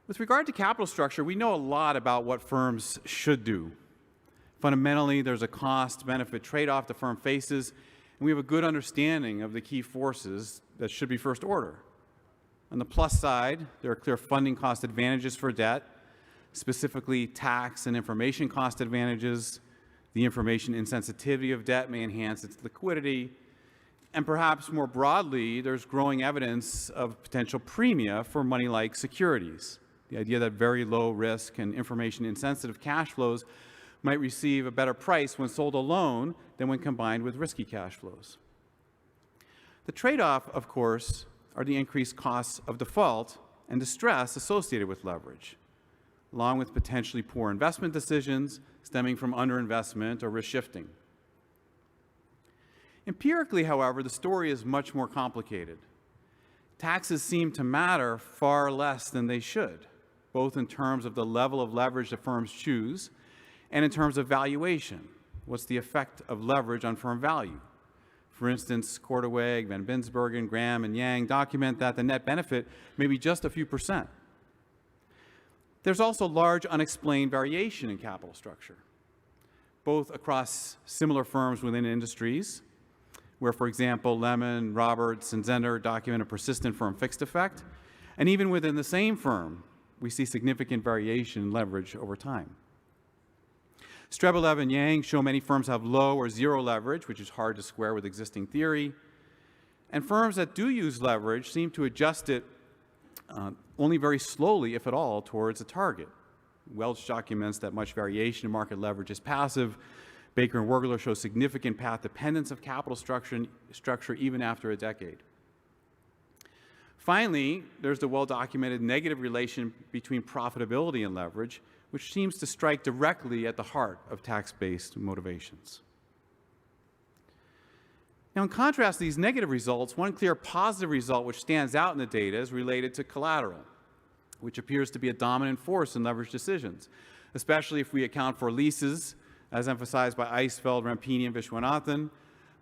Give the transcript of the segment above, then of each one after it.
With regard to capital structure, we know a lot about what firms should do. Fundamentally, there's a cost-benefit trade-off the firm faces, and we have a good understanding of the key forces that should be first order. On the plus side, there are clear funding cost advantages for debt, specifically tax and information cost advantages. The information insensitivity of debt may enhance its liquidity. And perhaps more broadly, there's growing evidence of potential premia for money-like securities. The idea that very low risk and information insensitive cash flows might receive a better price when sold alone than when combined with risky cash flows. The trade-off, of course, are the increased costs of default and the stress associated with leverage, along with potentially poor investment decisions stemming from underinvestment or risk shifting. Empirically, however, the story is much more complicated. Taxes seem to matter far less than they should, both in terms of the level of leverage that firms choose and in terms of valuation. What's the effect of leverage on firm value? For instance, Korteweg, Van Binsbergen, Graham, and Yang document that the net benefit may be just a few percent. There's also large unexplained variation in capital structure, both across similar firms within industries, where, for example, Lemon, Roberts, and Zender document a persistent firm fixed effect, and even within the same firm, we see significant variation in leverage over time. Strebolev and Yang show many firms have low or zero leverage, which is hard to square with existing theory, and firms that do use leverage seem to adjust it only very slowly, if at all, towards a target. Welch documents that much variation in market leverage is passive. Baker and Wergler show significant path dependence of capital structure even after a decade. Finally, there's the well-documented negative relation between profitability and leverage, which seems to strike directly at the heart of tax-based motivations. Now, in contrast to these negative results, one clear positive result which stands out in the data is related to collateral, which appears to be a dominant force in leverage decisions, especially if we account for leases, as emphasized by Eisfeld, Rampini, and Vishwanathan.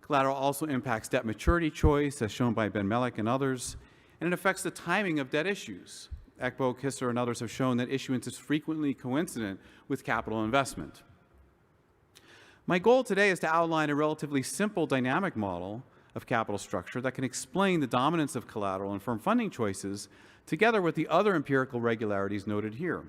Collateral also impacts debt maturity choice, as shown by Ben Mellick and others, and it affects the timing of debt issues. Ekbo, Kisser, and others have shown that issuance is frequently coincident with capital investment. My goal today is to outline a relatively simple dynamic model of capital structure that can explain the dominance of collateral in firm funding choices, together with the other empirical regularities noted here.